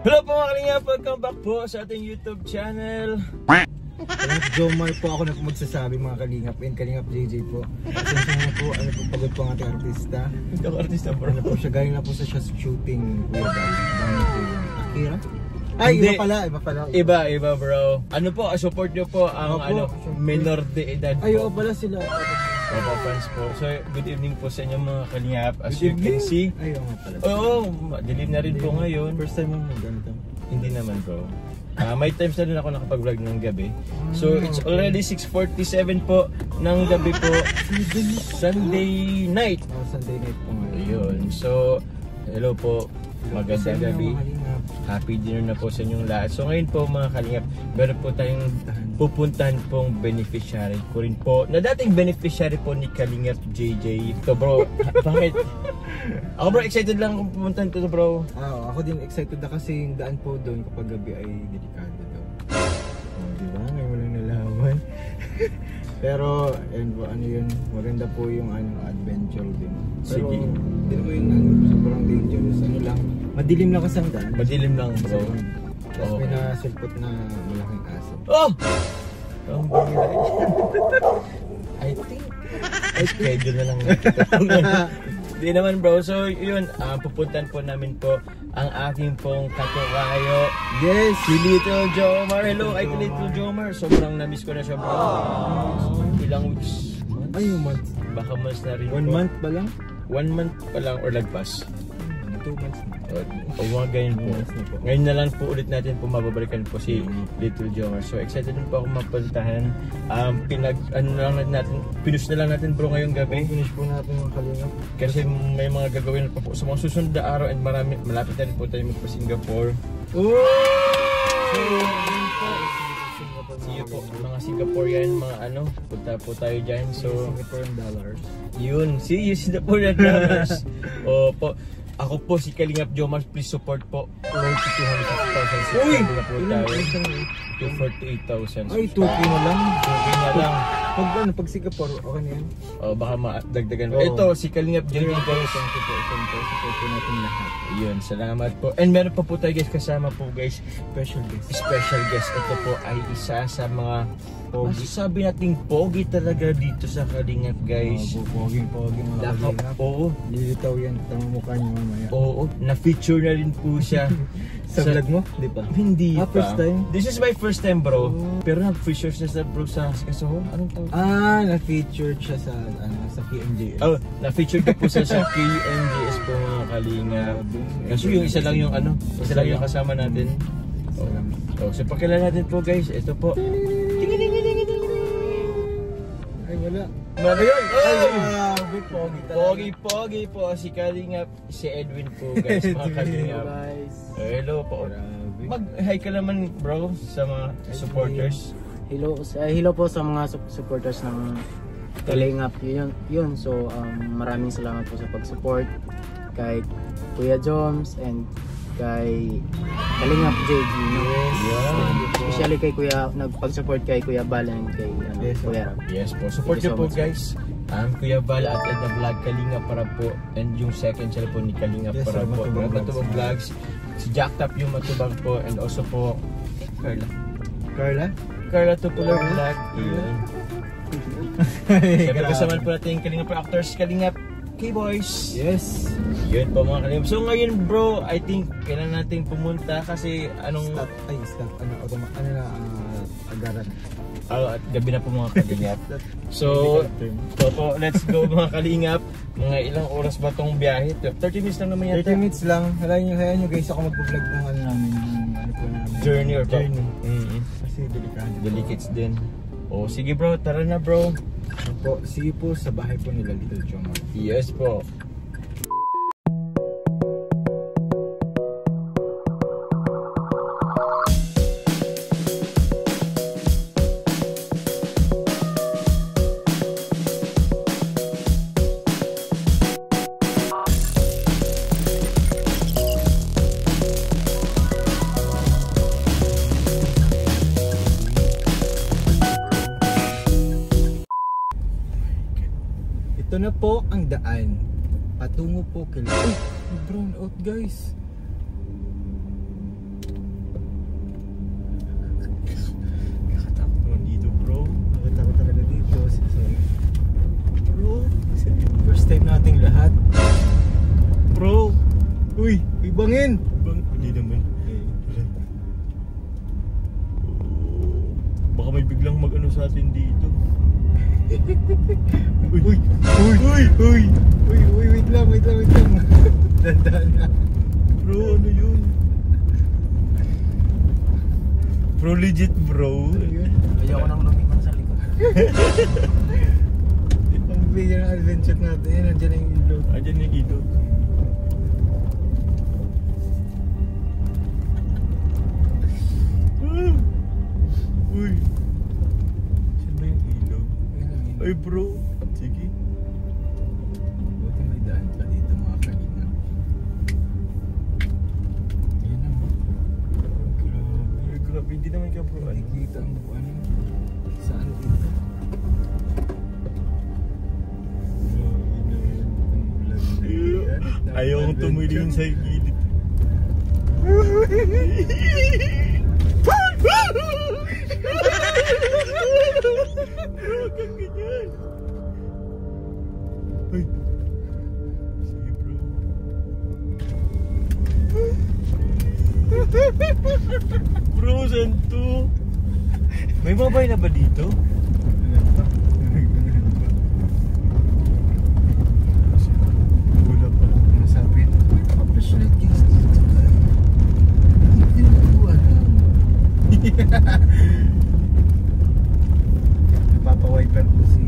Hello po mga kalingap, welcome back po sa ating YouTube channel. Kalingap Jomar po ako na po magsasabi mga kalingap, and Kalingap JJ po. Pasensya na po, pagod po ang ating artista. Hindi ako artista bro. Ano po siya, galing na po sa shooting Kuya Dal. Dami po yung Akira. Ay, Hindi. iba pala. Iba bro. Ano po, support nyo po ang minor de edad po. Ay, oo pala sila. Opo fans po. So, good evening po sa inyo mga kalingap. As you can see. Ay, oo pala. Oo, dilim na rin po ngayon. First time mo ganito. Hindi naman bro. May times na rin ako nakapag-vlog ng gabi. So, it's already 6:47 po ng gabi po. Sunday night. Oh, Sunday night po ngayon. Ayun. So, hello po. Magandang gabi. Happy dinner na po sa inyong lahat. So ngayon po mga kalingap, meron po tayong pupuntahan pong beneficiary ko rin po, na dating beneficiary po ni Kalingap JJ. Ito bro, bakit? Ako bro, excited lang kung pupuntahan ko to bro. Ako din excited na kasi yung daan po doon kapag gabi ay delikado daw. Diba? Ngayon walang nalaman. Pero, ano yun, maganda po yung adventure din. Pero, Sige. Hindi mo yun sobrang dangerous. Ano lang, madilim lang kasi ang daan. Madilim lang bro. Tapos may nasulpot na malaking aso. Oh! Ang bira. I think schedule na lang natin. Hindi naman bro. So yun, pupuntahan po namin po ang aking pong katukayo. Yes! Si Little Jomar. Hello kay Little Jomar. Sobrang na-miss ko na siya bro. Ilang weeks? Ay, yung month. Baka months na rin 1 month pa lang? 1 month pa lang or lagpas. 2 months na. O mga ganyan po. Months na po. Ngayon na lang po ulit natin po mababalikan po si Little Jomar. So excited din po ako mapuntahan. Pinush na lang natin bro ngayong gabi. Finish po natin yung kalingap. Kasi may mga gagawin pa po sa mga susunod na araw, and malapit na rin po tayo magpa-Singapore. Oh! See you po mga Singaporean, mga punta po tayo dyan. So Singaporean dollars. yun, see you Singaporean dollars. Opo. Ako po si Kalingap Jomar, please support po. Close to 250,000 Uy! na po tayo. Ilan? 248,000. Ay, 2K na lang. 2K na lang. Pag Singapore, okay na yan. Baka madagdagan. Oo. Ito, si Kalingap JJ guys. Support po natin lahat. Yun, salamat po. And meron pa po tayo guys, kasama po guys, Special guest. special guest. Ito po ay isa sa mga pogi. Sabi nating pogi talaga dito sa Kalingap guys. Pogi mga kalingap. Oo. Lilitaw yan. Tama mukha niyo mamaya. Oo, na-feature na rin po siya. Sa vlog mo? Di ba? Hindi pa. First time? This is my first time bro. Pero nag-feature siya sa bro sa Kasoho. Anong tawag? Na-featured siya sa PMJ. Oh, na-feature ka po sa KMGS po mga kalingap. Kasi yung isa lang yung isa lang yung kasama natin. So pakilala natin po guys. Ito po. Ay, wala. Magayon! Pogi Pogi po si Kalingap, si Edwin po guys, mga Kalingap. Hello po. Mag-hi ka naman bro sa mga supporters. Hello po sa mga supporters ng Kalingap. Yun. So maraming salamat po sa pag-support kay Kuya Joms and kay Kalingap JG. Especially kay Kuya, nagpag-support kay Kuya Bal and kay Kuya Rab. Yes po, support nyo po guys. Kuya Bal at Edna Vlog, Kalingap para po, and yung second channel po ni Kalingap para po, Matubang Vlogs, si Jack Tap yung Matubang po, and also po Carla Tupular Vlog. Siyempre kasama po natin yung Kalingap actors, Kalingap K-Boys. Yes. Yun po mga Kalingap. So ngayon bro, I think kailangan natin pumunta kasi Stop. Agaran. At gabi na po mga Kalingap. So let's go mga Kalingap. Mga ilang oras ba tong biyahe? 30 minutes lang naman yata. 30 minutes lang. Hayaan nyo guys ako mag-vlog ng namin. Po namin. Journey or journey. Kasi delikado. Delicates din. Sige bro, tara na bro. See you po sa bahay po nila Little Jomar. Yes po. Ito na po ang daan patungo po kay brown out guys. sorry. Bro, first time nating lahat. Bro! Uy, ibangin! Hindi naman. Baka may biglang mag-ano sa atin dito. Uy, wait lang. Dandan na. Bro, ano yun? Bro, legit bro. Ayoko nang lumipan sa likod. Ang bigyan ng adventure natin. Yan, nandiyan na yung ilog. Andyan yung ilog. Uy. Saan ba yung ilog? Ay bro. Sige. Buti may daan pa dito mga kanina. Yan na. Grabe. Grabe. Hindi naman ka bro. Ano? Nakikita ang ano. Saan dito? Ayaw kong tumulin sa gilid. Huwag kang ganyan. Ay. Sige bro. Bro, saan to? May mabay na ba dito? Wala pa. Ano sabi? Flashlight guys dito tayo. Hindi ko alam. Napapawiper ko si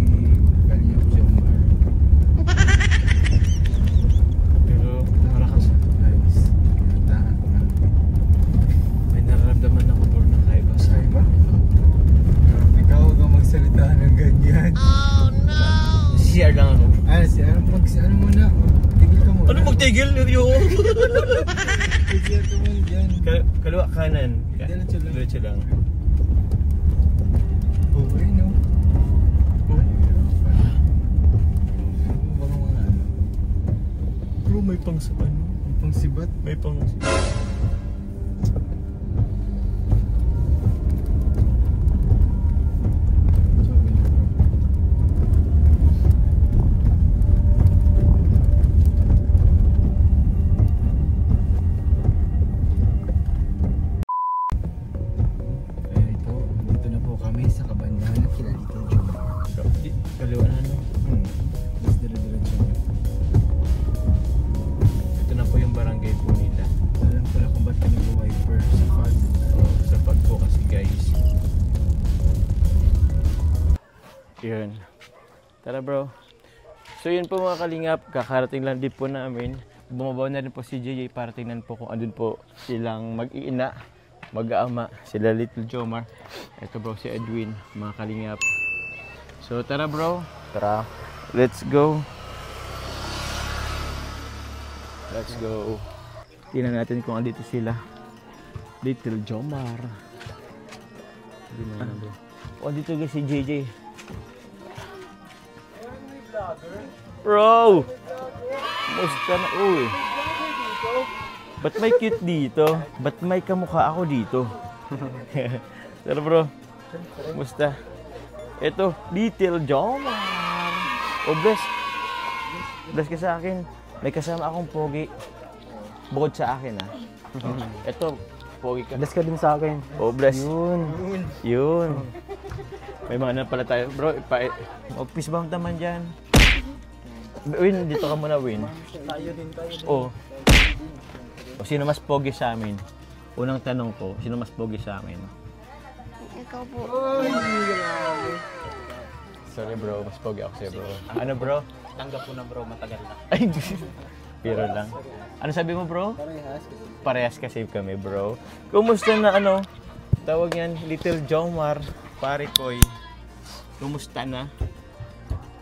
Kaliyang Jomar. Pero malakas. Guys, kinatahan ko na. May nararamdaman ako bro na kaiba sa Ay ba? Ikaw huwag kang magsalita ng ganyan. CR lang ako. Ano muna? Tigil ka muna. Ano magtigil? Yun! Tigil ka muna dyan. Kaliwa kanan. Diretso lang. Diretso lang. Oh, ayun o. Baka mga ano. Bro, may pang sa ano? Ang pangsibat. May pang... Ayun po, dito na po kami sa kabandahan na kila dito Jomar. Kaliwa na ano? Mas dire-diretso na. Ito na po yung barangay po nila. Alam pala kung ba't kami wiper sa card. Sa pag po kasi guys. Yun. Tara bro. So yun po mga kalingap, kakarating lang din po namin. Bumabaw na rin po si JJ para tingnan po kung andun po silang mag-iina, mag-aama, sila Little Jomar. Ito bro si Edwin, mga kalingap. So tara bro. Tara. Let's go. Let's go. Tingnan natin kung andito sila. Little Jomar. O andito guys si JJ. Bro! Musta na? Uy! Ba't may cute dito? Ba't may kamukha ako dito? Pero bro, musta? Ito, Little Jomar! Oh, bless! Bless ka sa akin. May kasama akong pogi. Bukod sa akin, ha? Ito, pogi ka. Bless ka din sa akin. Oh, bless. Yun. Yun. May mga na pala tayo. Bro, peace bomb naman dyan. Win, dito ka muna, Win. Tayo din. O sino mas pogi sa amin? Unang tanong ko, sino mas pogi sa amin? Ikaw po. Sorry bro, mas pogi ako sa'yo bro. Ano bro? Tanggap ko na bro, matagal na. Ay, pero lang. Ano sabi mo bro? Parehas kasi kami bro. Kumusta na ano? Tawag yan, Little Jomar, pare koy. Kumusta na?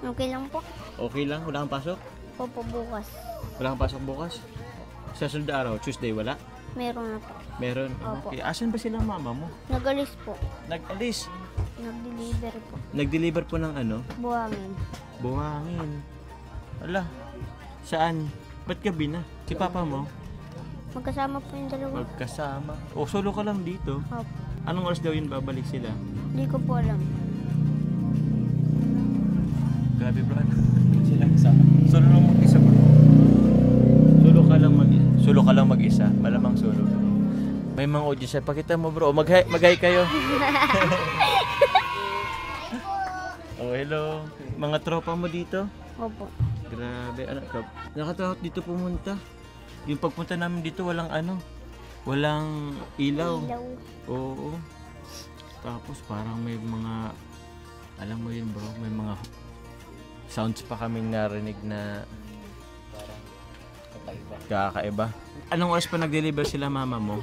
Okay lang po. Okay lang? Wala kang pasok? Opo, bukas. Wala kang pasok bukas? Sa sunod na araw, Tuesday wala? Meron na po. Meron? Opo. Okay. Asan ba sila mama mo? Nagalis po. Nag-alis. Nag-deliver po. Nag-deliver po ng ano? Buhangin. Buhangin. Ala. Saan? Ba't gabi na? Si papa mo? Magkasama po yung dalawa. Magkasama. O, solo ka lang dito. Opo. Anong oras daw yun babalik sila? Hindi ko po alam. Grabe bro, ano? Sila kasama. Solo lang mag-isa bro. Solo ka lang mag-isa. Malamang solo bro. May mga audience. Pakita mo bro. Mag-hi kayo. Oh, hello. Mga tropa mo dito? Opo. Grabe. Ano, nakatakot dito pumunta. Yung pagpunta namin dito, walang ilaw. Ilaw. Oo. Tapos parang may mga, alam mo yun bro, may mga sounds pa kaming narinig na kakaiba. Anong oras pa nag-deliver sila mama mo?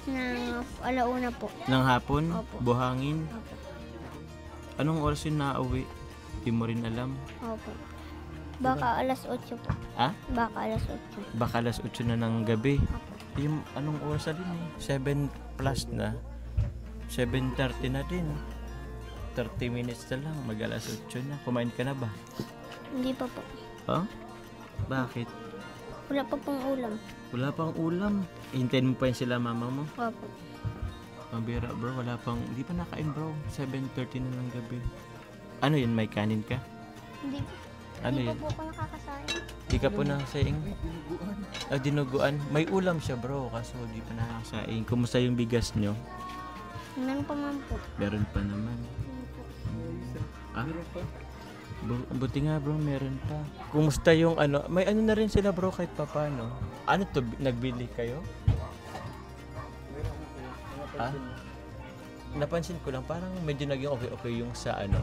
Nang alauna po. Ng hapon? Opo. Buhangin? Opo. Anong oras yun nauwi? Di mo rin alam. Opo. Baka alas 8 po. Ha? Baka alas 8. Baka alas 8 na ng gabi. Opo. Yung anong oras na din eh? 7 plus na. 7:30 na din. 30 minutes na lang. Mag alas 8 na. Kumain ka na ba? Hindi pa po. Huh? Bakit? Wala pa pong ulam. Wala pang ulam. Hintayin mo pa yun sila mama mo. Opo. Mabira bro, wala pang, hindi pa nakain bro. 7:30 na ng gabi. Ano yun, may kanin ka? Hindi, Ano hindi yun? pa po ako nakakasain. Di ka po nakasaing? Dinuguan. May ulam siya bro, kaso di pa nakasaing. Kumusta yung bigas nyo? Meron pa man po. Meron pa naman. Ah? Buti nga bro, meron pa. Kumusta yung ano? May ano na rin sila bro kahit pa paano. Ano to? Nagbili kayo? Ah? Napansin ko lang parang medyo naging okay yung sa ano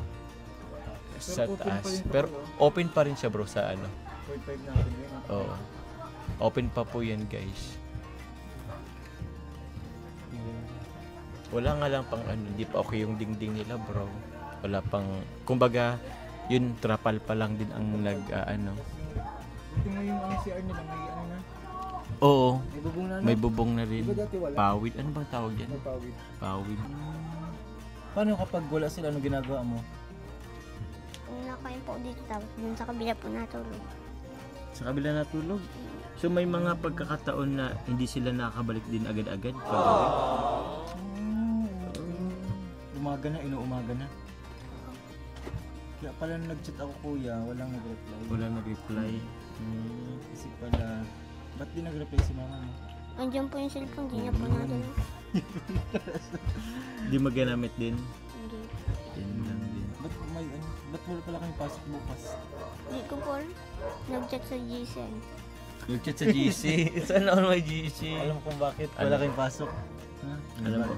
sa taas. Pero open pa rin siya bro sa ano. 0.5 natin yun. Oo. Open pa po yan guys. Wala nga lang pang ano, hindi pa okay yung dingding nila bro. Wala pang, kumbaga, yun trapal pa lang din ang ano. Tingnan yung CR nila, may ano na. Oo, May bubong na. may bubong na rin. Diba dati wala? Pawid, ano bang tawag yan? May pawid. Pawid. Paano kapag wala sila, ano ginagawa mo? Nakain po dito tapos dun sa kabila po natulog. Sa kabila natulog. So may mga pagkakataon na hindi sila nakakabalik din agad-agad. Umaga na, inuumaga na. Kaya pala nung nag-chat ako kuya, walang nag-reply. Wala nag-reply. Kasi pala, ba't di nag-reply si mama mo? Andiyan po yung cellphone, di niya po natulog. Di maganamit din. Hindi. Yan lang din. Ba't may ano, ba't wala pala kayong pasok bukas? Hindi ko po alam. Nag-chat sa GC. Nag-chat sa GC. Saan ako may GC? Alam kung bakit Ano? wala kayong pasok. Ha? Alam mo,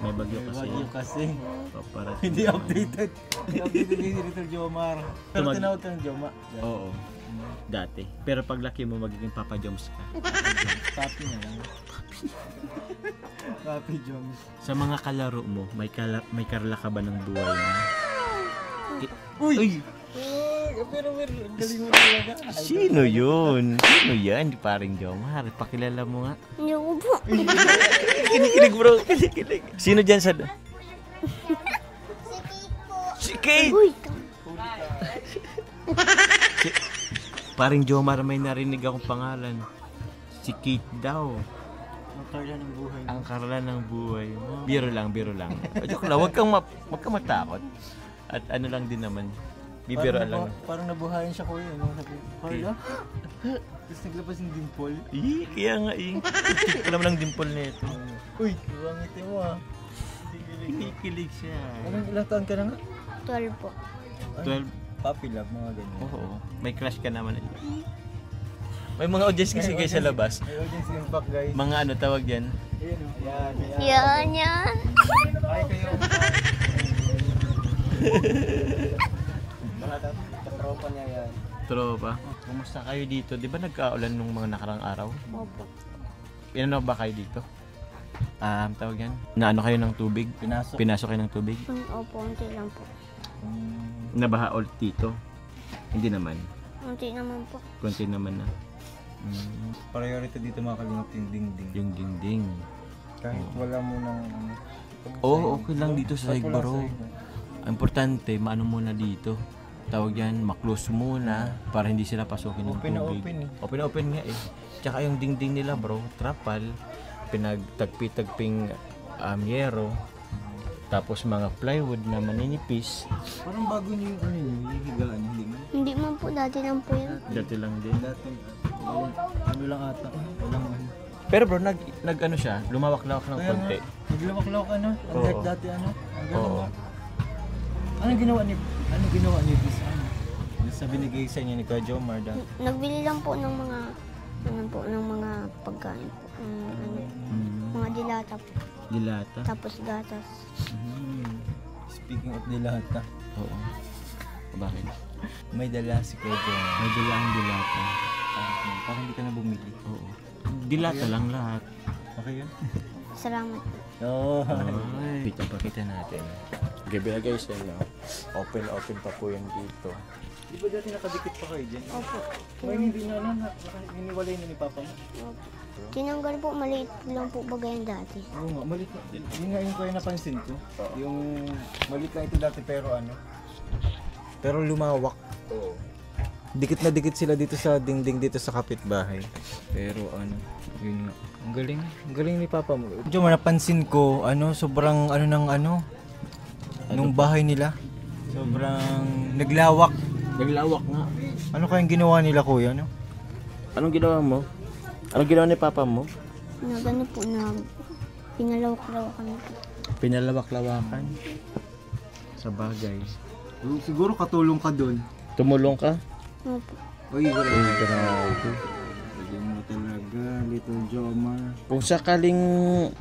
may bagyo kasi. Bagyo kasi. Paparating. Hindi updated. Hindi updated ni Senator Jomar. Pero Tumag- tinawag ka ng Joma. Oo. Dati. Pero pag laki mo, magiging Papa Joms ka. Papi na lang. Papi Joms. Sa mga kalaro mo, may karla ka ba ng buhay mo? Uy! Pero galing mo talaga. Sino yun? Sino yan? Paring Jomar. Pakilala mo nga. Hindi ko po. Kinikilig bro. Kinikilig. Sino dyan sa... Si Kate! Uy! Paring Jomar, may narinig akong pangalan. Si Kate daw. Ang karla ng buhay. Ang karla ng buhay mo. Biro lang, biro lang. Joke lang, wag kang matakot. At ano lang din naman. Bibiro lang. Parang nabuhayan siya kuya. Ano sabi? Carla? Tapos naglabas yung dimple. Kaya nga check ko naman ang dimple nito. Uy, buwangiti mo ah. Kinikilig siya. Anong ilang taon ka na nga? 12 po. 12. Puppy love, mga ganyan. Oo. May crush ka naman. May mga audience kasi guys sa labas. May audience impact guys. Mga ano tawag yan? Ayan o. Ayan. Yan, yan. Ay kayo. Mga katropa niya yan. Tropa. Kumusta kayo dito? Di ba nagka-ulan nung mga nakarang araw? Opo. Pinano ba kayo dito? Tawag yan? Naano kayo ng tubig? Pinasok kayo ng tubig? Opo, unti lang po. Nabaha ulit dito? Hindi naman. Unti naman po. Konti naman na. Priority dito mga kalingap yung dingding. Yung dingding. Kahit wala mo ng ano. Oo, okay lang dito sa Kahit wala Bro. sahig, no? Ang importante, maano muna dito. Tawag yan, maklose muna para hindi sila pasukin ng Open na tubig. open eh. Open na open nga eh. Tsaka yung dingding nila bro, trapal, pinagtagpi-tagping yero, tapos mga plywood na maninipis. Parang bago niyo yung ano niyo, yung higaan, hindi mo. dati lang po yan. Dati lang din. Dati, ano lang ata. Walang ano. Pero bro, nag ano siya, lumawak-lawak ng Kaya konti. nga, naglawak-lawak ano. Ang Oo. light dati ano. Ang Oo. gano'n. Ano ginawa ni Bis ano? Sa binigay sa inyo ni Kuya Jomar dati. Nagbili lang po ng mga, ng mga pagkain po. Mga dilata po. Dilata. Tapos gatas. Speaking of dilata, Oo. Bakit? may dala si Kuya Jomar. May dila ang dilata. Parang hindi ka na bumili. Oo. Dilata lang lahat. Okay yun? Salamat po. Oo. Ay. Pakita natin. Gabi na guys, yan, no? Open pa po yan dito. Di ba dati nakadikit pa kayo dyan? Opo. May hindi na lang, hiniwalay na ni Papa mo. Opo. Tinanggal po, maliit lang po bagay yan dati. Oo nga, maliit na. Yun nga yung kuya napansin ko. Yung maliit na ito dati pero ano. Pero lumawak. Oo. Dikit na dikit sila dito sa dingding dito sa kapitbahay. Pero ano, yun nga. Ang galing ni Papa mo. Medyo napansin ko, ano, sobrang ano ng ano, nung bahay nila. Sobrang naglawak. Naglawak nga. Ano kayang ginawa nila kuya, no? Anong ginawa mo? Anong ginawa ni Papa mo? Na gano'n po, na pinalawak-lawakan po. Pinalawak-lawakan. Sa bagay. Siguro katulong ka doon. Tumulong ka? Opo. Uy, grabe. Grabe. Pwede mo talaga, Little Jomar. Kung sakaling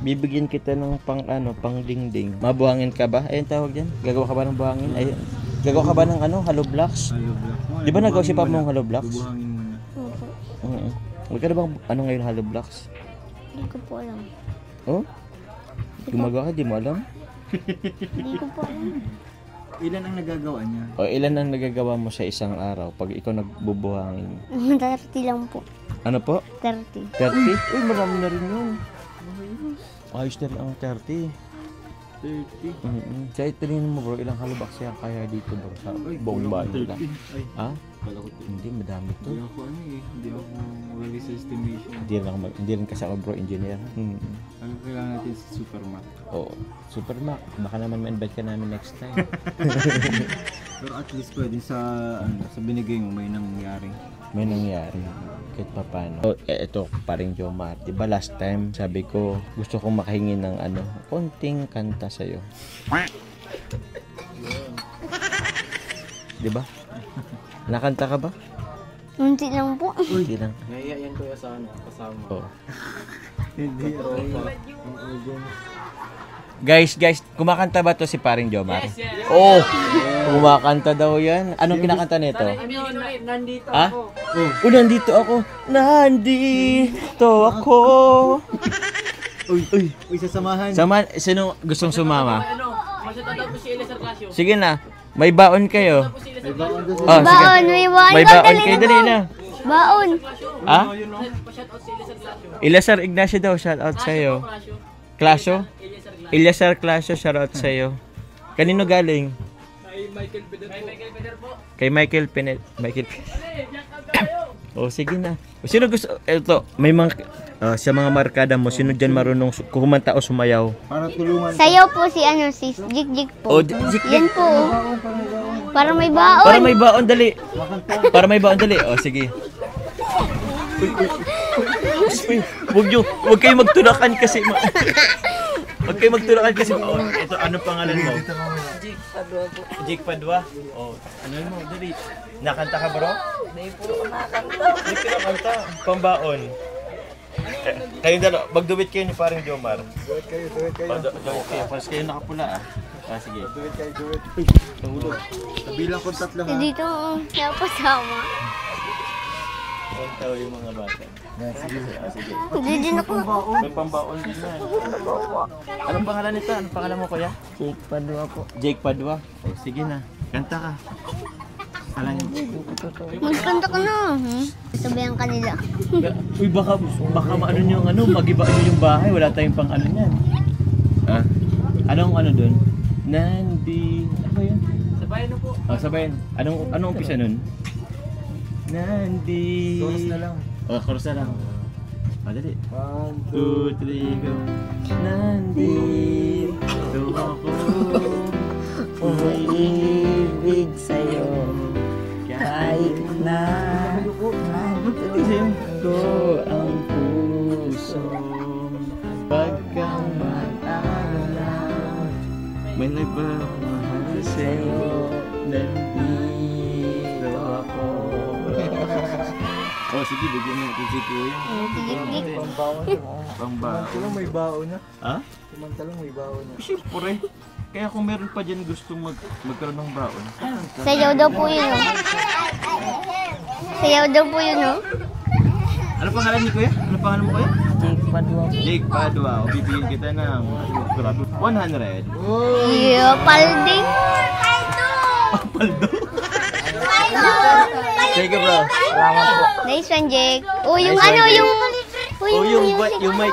bibigyan kita ng pang dingding, mabuhangin ka ba? Ayun tawag diyan. Gagawa ka ba ng buhangin? Ayun. Gagawa ka ba ng ano, hollow blocks? Hollow block mo. Di ba nagawa si Papa mong hollow blocks? Bubuhangin mo na. Opo. Oo. Magkano bang ano ngayon hollow blocks? Hindi ko po alam. Oh? Gumagawa ka, di mo alam? Hindi ko po alam. Ilan ang nagagawa niya? O ilan ang nagagawa mo sa isang araw pag ikaw nagbubuhangin? 30 lang po. Ano po? 30. 30? Uy, marami na rin yun. Ayos na rin ang 30. 30. Kaya tingin mo bro, ilang halubak siya kaya dito bro sa buong bahay nila. Ay, Ha? pala ko. Hindi, madami to. Hindi ako ano eh. Hindi ako wali sa estimation. Hindi rin kasi ako bro, engineer. Ano kailangan natin sa Supermac? Oo. Supermac, baka naman ma-invite ka namin next time. Pero at least pwede sa sa binigay mo may nangyari. May nangyari. Kahit pa paano. So, ito, paring Jomar. Diba last time, sabi ko, gusto kong makahingi ng ano, konting kanta sa'yo. Diba? Nakanta ka ba? Munti lang po. Hindi lang. Naiya yan kuya sa ano, kasama. Oo. Hindi ako. Guys, kumakanta ba to si paring Jomar? Oh, kumakanta daw yan. Anong kinakanta nito? Nandito Ha? Oh, nandito ako. Nandito ako. Uy, sasamahan. Sino gustong sumama? Masyadong po si Eliezer Clasio. Sige na. May baon kayo. May baon doon. Oh, sige. Baon, may baon. May baon kayo. Dali na. Baon. Ha? Pa-shoutout si Eliezer Clasio. Eliezer Ignacio daw. Shout out sa'yo. Clasio? Eliezer Clasio. Shout out sa'yo. Kanino galing? Kay Michael Peder po. Kay Michael Pinet. Oh, sige na. Sino gusto? Ito, may mga sa mga markada mo, sino dyan marunong kumanta o sumayaw? Para tulungan. Sayaw po si si Jik po. Oh, Jik. Yan po. Para may baon. Para may baon, dali. Para may baon, dali. Oh, sige. Uy, huwag kayo magtulakan kasi. Huwag kayo magtulakan kasi. Oh, ito, ano pangalan mo? Jake Padua po. Jake Padua? Oh, ano mo, dali. Nakanta ka bro? Hindi po ako nakakanta. Hindi ka nakanta. Pambaon. Kayong dalawa, magduwit kayo ni parang Jomar. Duwit kayo. Duwit kayo, paras kayo nakapula ah. Ah, sige. Duwit kayo. Nahulog. Kabilang ko tatlo ha. Dito, siya pasama. Huwag tayo yung mga bata. Sige. Ah, sige. Hindi din ako. May pambaon din na. Anong pangalan nito? Anong pangalan mo kuya? Jake Padua po. Jake Padua. Oh, sige na. Kanta ka. Alam Magkanta ka na. Sabihan ka nila. Uy, baka maano nyo yung ano, magiba nyo yung bahay. Wala tayong pang ano niyan. Ah? Anong ano dun? Nandi... Ano ba yun? Sabayan na po. Oh, sabayin. Anong umpisa nun? Nandi... Chorus na lang. Oh, chorus na lang. Ah, dali. 1, 2, 3, go. Nandito ako. Umiibig sa'yo. Kahit na ko ang puso pagkang mag-alala. May nagmamahal sa'yo, nandito ako. Oh, sige, bigyan mo natin si Kuya. Pambaon. Samantalang may baon na. Ha? Samantalang may baon na. Siyempre. Kaya kung meron pa dyan gustong magkaroon ng baon. Sayaw daw po yun, no? Sayaw daw po yun, no? Ano pangalan ni Kuya? Ano pangalan mo, Kuya? Jake Padua. Jake Padua. O, bibigyan kita ng 100. Yeah, palding. Paldo? Thank you, bro. Salamat po. Nice one, Jake. Oh, yung Nice ano, one, Jake. yung... Oh, yung mic. Yung mic.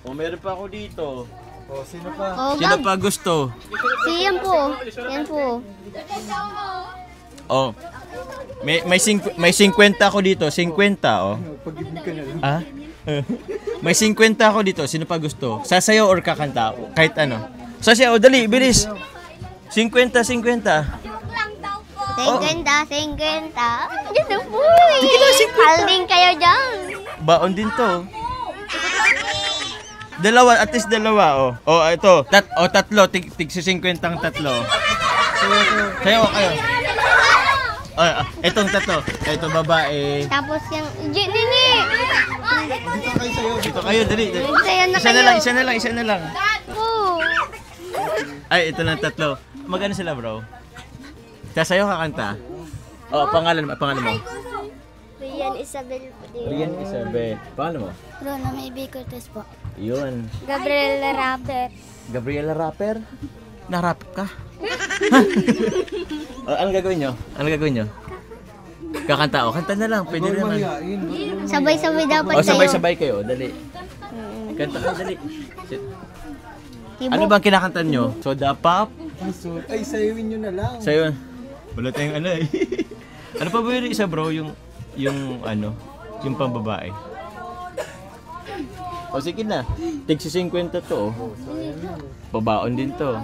O, meron pa ako dito. Oh, sino pa? Oh, Sino Gab. pa gusto? Si yan po. Yan po. Oh. May 50 ako dito. 50, oh. Pag-ibig ka na lang. Ah? May 50 ako dito. Sino pa gusto? Sasayaw or kakanta? Kahit ano. Sasayaw, dali, bilis. 50. 50. Yan na po. Palding kayo dyan. Baon din to. Dalawa, at least dalawa, oh. Oh, ito. Tatlo. Tig 50 ang tatlo. Sayaw kayo. Oh, itong tatlo. Ito babae. Tapos yung... Nini! Ito kayo, dali. Sayaw na Isa na kayo. lang, isa na lang. Oh. Ay, ito lang tatlo. Magkano sila, bro? Sasayaw kakanta. Oh, pangalan mo. Rian Isabel po din. Rian Isabel. Pangalan mo? Rona May Bicotes po. Yun. Gabriela Rapper. Gabriela Rapper? Na-rap ka? Anong gagawin nyo? Kakanta o? Kanta na lang. Pwede naman. Sabay-sabay dapat O, kayo. sabay-sabay kayo. Dali. Kanta ka, dali. Ano bang kinakanta nyo? Soda Pop? Ay, sayawin nyo na lang. Sa'yo. Wala tayong ano eh. Ano pa ba yung isa, bro? Yung pambabae. O sige na. Tig 50 to. Babaon din to.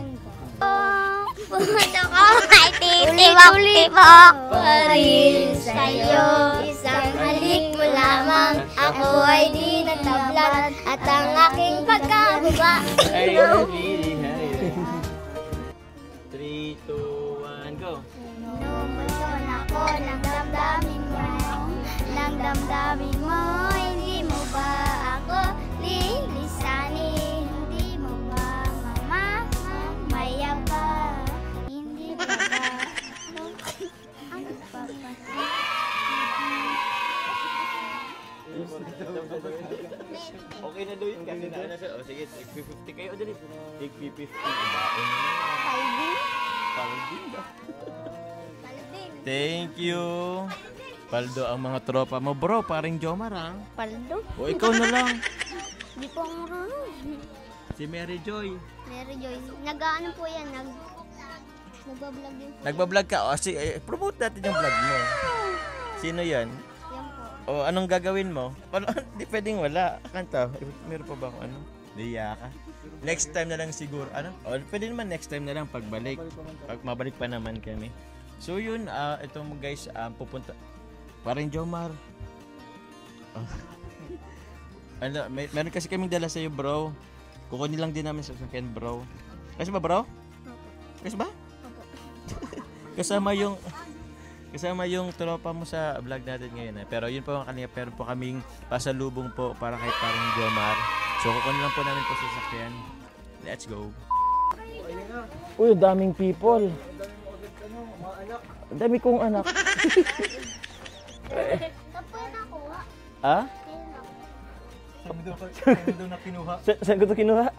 Pumunta ko ay titibok-tibok Paril sa'yo Isang halik mo lamang Ako ay di nagtablan At ang aking pagkababa Ay, really high. 3, 2, 1, go. Numuson ako ng damdamin mo Ng damdamin mo Hindi mo ba ako lilisanin Hindi mo ba mamamaya pa Hindi ba ba Ano pa ba Okay na doon kasi na siya. O sige, 50 kayo dali. Tig 50. Paldi? Paldo ba? Paldi Thank you. Paldo ang mga tropa mo, bro. Paring Jomar, ha? Paldo? O ikaw na lang. Di po ang Si Mary Joy. Mary Joyce. Nag-ano po yan? Nagbablog din po. Nagbablog ka? O, promote natin yung vlog mo. Sino yan? Yan po. O, anong gagawin mo? Di pwedeng wala. Kanta. Meron pa ba akong ano? Diya ka. Next time na lang siguro. Ano? O, pwede naman next time na lang pagbalik. Pag mabalik pa naman kami. So yun, ito mo guys, pupunta. Parang Jomar. Oh. Ano, meron kasi kaming dala sa'yo, bro. Kukunin lang din namin sa sasakyan, bro. Kasi ba, bro? Kasi ba? Kasama yung tropa mo sa vlog natin ngayon. Pero yun po ang kanina, pero po kaming pasalubong po para kay parang Jomar. So kukunin lang po namin po sa sasakyan. Let's go. Uy, daming people. Ang dami kong anak. Ha? Saan daw na kinuha? Saan ko ito kinuha?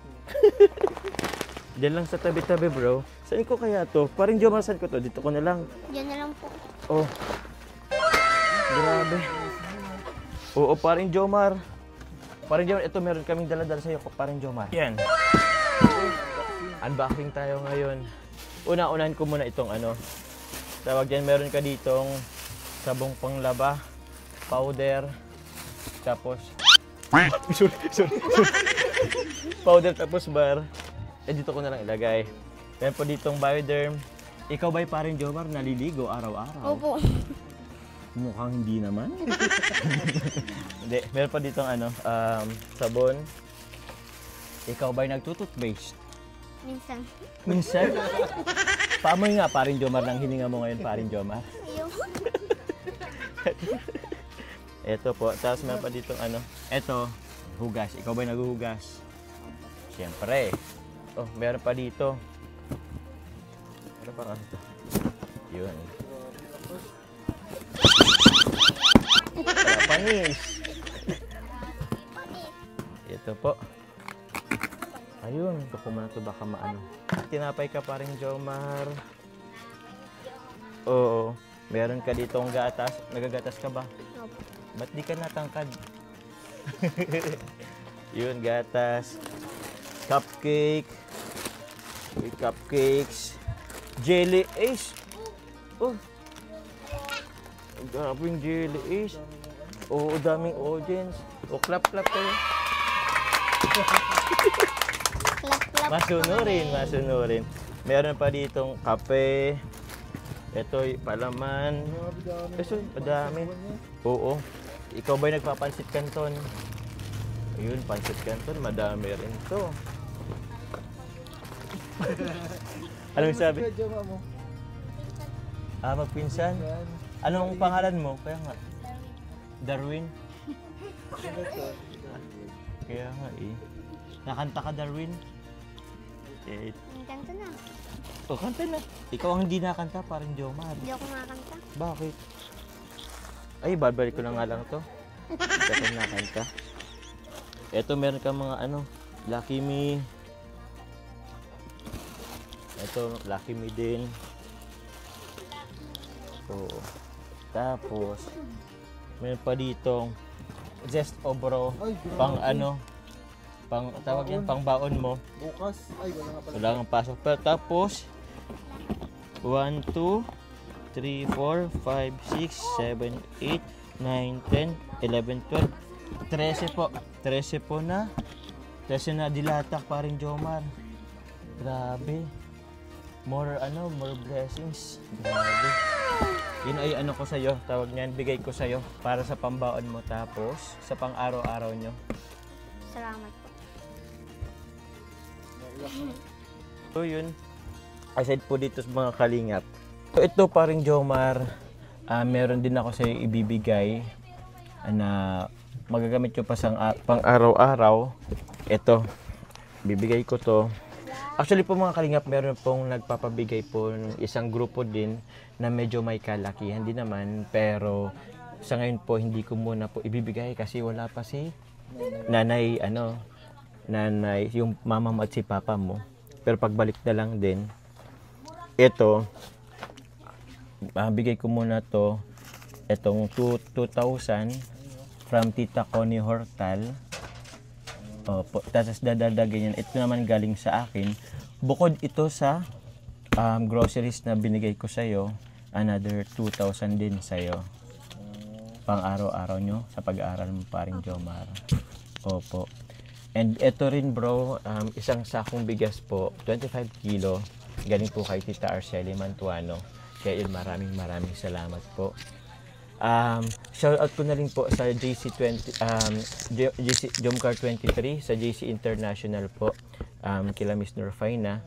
Diyan lang sa tabi-tabi, bro. Saan ko kaya to? Parang Jomar, saan ko to? Dito ko na lang. Yan na lang po. Oh. Grabe. Oo, parang Jomar. Parang Jomar, ito meron kaming dala-dala sa'yo. Parang Jomar. Yan. Unboxing tayo ngayon. Una-unahan ko muna itong ano. Tawag yan, meron ka ditong sabong panglaba, powder, tapos sorry. Powder tapos bar. Dito ko na lang ilagay. Meron po ditong Bioderm, Ikaw ba'y paring Jomar naliligo araw-araw? Opo. Mukhang hindi naman. Hindi, meron pa ditong sabon. Ikaw ba'y nagtututpaste? Minsan. Minsan? Paamoy nga, paring Jomar, ng hininga mo ngayon, paring Jomar. Yung Ito po, tapos meron pa ditong eto, hugas. Ikaw ba'y naghuhugas? Siyempre. Oh, meron pa dito. Ano pa to? Yun. Panis. Ito po. Ayun, gusto mo na ito baka maano. Tinapay ka pa rin, Jomar. Oo. Meron ka ditong gatas. Nagagatas ka ba? Opo. Ba't di ka natangkad? Yun, gatas. Cupcake. May cupcakes. Jelly Ace. Oh. Ang grabing Jelly Ace. Oo, daming audience. O, clap-clap kayo. Klap-klap. Masunurin. Meron pa ditong kape. Ito, palaman. Ito, madami. Oo. Ikaw ba'y nagpapansit canton? Ayun, pansit canton. Madami rin to. Anong sabi? Magpinsan? Anong pangalan mo? Kaya nga. Darwin? Kaya nga eh. Nakanta ka, Darwin? Ang kanta na. O, kanta na. Ikaw ang hindi nakanta, parang Jomar. Hindi ako makakanta. Bakit? Ay, babalik ko na nga lang to. Ikaw ang nakanta. Ito, meron ka mga Lucky Me. Ito, Lucky Me din. Oo. Tapos, meron pa dito Zest Obro. Pang tawag yan, pang baon mo. Bukas. Ay, wala nga pala. Wala kang pasok. Pero tapos, 1, 2, 3, 4, 5, 6, 7, 8, 9, 10, 11, 12, 13 po. 13 po na. 13 na dilatak pa rin, Jomar. Grabe. More blessings. Grabe. Yun ay ko sa'yo. Tawag niyan, bigay ko sa'yo para sa pambaon mo. Tapos, sa pang araw-araw nyo. Salamat po. So yun, aside po dito sa mga kalingap. So ito paring Jomar, meron din ako sa ibibigay na magagamit ko pa sa pang araw-araw. Ito, bibigay ko to. Actually po mga kalingap, meron pong nagpapabigay po ng isang grupo din na medyo may kalakihan din naman. Pero sa ngayon po, hindi ko muna po ibibigay kasi wala pa si nanay, yung mama mo at si papa mo. Pero pagbalik na lang din, ito, bigay ko muna to, itong 2,000 from Tita Connie Hortal. Opo, tapos dadagdagan yan. Ito naman galing sa akin. Bukod ito sa groceries na binigay ko sa'yo, another 2,000 din sa'yo. Pang araw-araw nyo sa pag-aaral mo paring Jomar. Opo. And ito rin bro, isang sakong bigas po, 25 kilo. Galing po kay Tita Arceli Mantuano. Kaya yun, maraming salamat po. Shoutout ko na rin po sa JC Jomcar 23, sa JC International po, kila Miss Norfaina.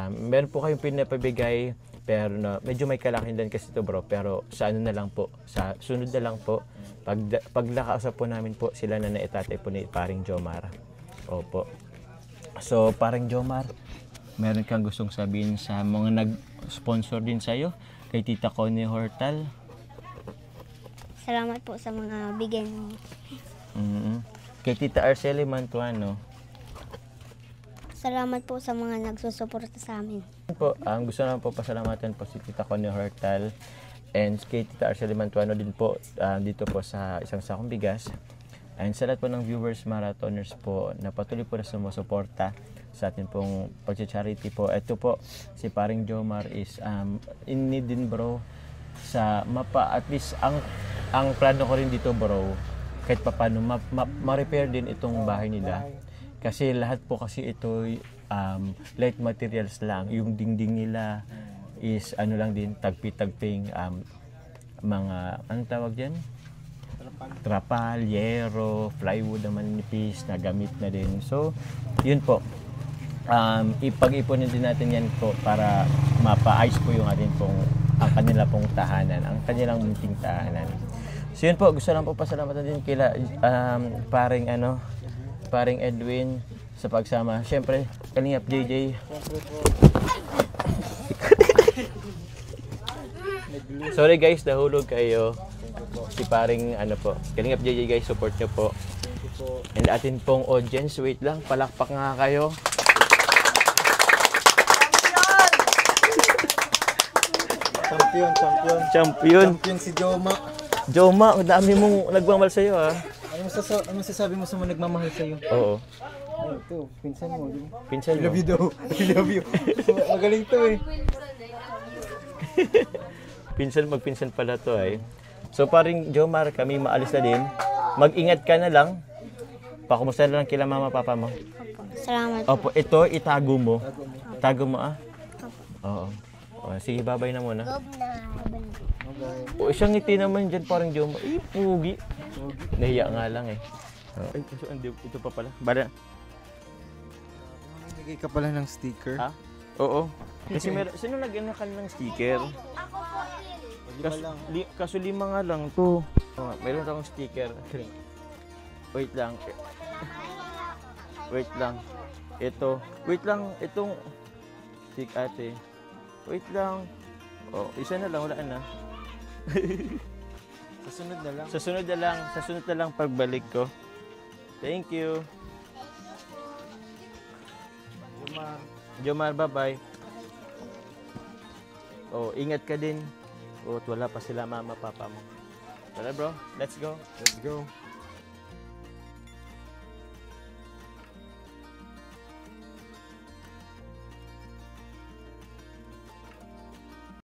Meron po kayong pinapabigay, pero medyo may kalakin din kasi ito bro, pero sa na lang po, sa sunod na lang po, paglakausap po namin po sila na naitatay po ni paring Jomar. Opo. So, paring Jomar, meron kang gustong sabihin sa mga nag-sponsor din sa'yo, kay Tita Connie Hortal? Salamat po sa mga bigay mo. Kay Tita Arceli Mantuano? Salamat po sa mga nagsusuporta sa amin. Po, gusto naman po pasalamatan po si Tita Connie Hortal and kay Tita Arceli Mantuano din po dito po sa isang sakong bigas. And sa lahat po ng viewers, marathoners po na patuloy po na sumusuporta sa atin pong pag-charity po. Ito po, si paring Jomar is in need din bro sa at least ang plano ko rin dito bro, kahit paano ma-repair din itong bahay nila. Kasi lahat po kasi ito light materials lang. Yung dingding nila, is ano lang din, tagpi-tagping mga, anong tawag dyan? Trapal, yero, plywood na manipis na gamit na din. So, yun po. Ipag-ipunin din natin yan po para mapaayos po yung atin pong, ang kanila pong tahanan, ang kanilang munting tahanan. So yun po, gusto lang po pasalamatan din kila paring Edwin sa pagsama. Siyempre, Kalingap JJ. Sorry guys, nahulog kayo. Si paring Kalingap JJ guys, support nyo po. And atin pong audience, wait lang, palakpak nga kayo. Champion si Joma. Joma, ang dami mong nagmamahal sa'yo ha. Ano masasabi mo sa mga nagmamahal sa'yo? Oo. Ito, pinsan mo. Pinsan mo. I love you daw. I love you. Magaling to eh. Magpinsan pala to eh. So paring Jomar, kami maalis na din. Mag-ingat ka na lang. Pakumusta na lang kila mama papa mo. Salamat. Opo, ito itago mo. Tago mo ah. Oo. Sige, babay na muna. O, isang ngiti naman dyan, parang Jomar. Pugi. Nahiya nga lang eh. Ay, ito pa pala. Bala. Namimigay ka pala ng sticker. Ha? Oo. Kasi sino nag-anakan ng sticker? Kaso 5 nga lang to. Meron akong sticker. Wait lang. Ito. Wait lang. Itong stick ate. Wait lang. Oh, isa na lang. Wala na. Sa sunod na lang pagbalik ko. Thank you. Jomar, bye-bye. Oh, ingat ka din. Oh, wala pa sila mama, papa mo. Tara bro, let's go. Let's go.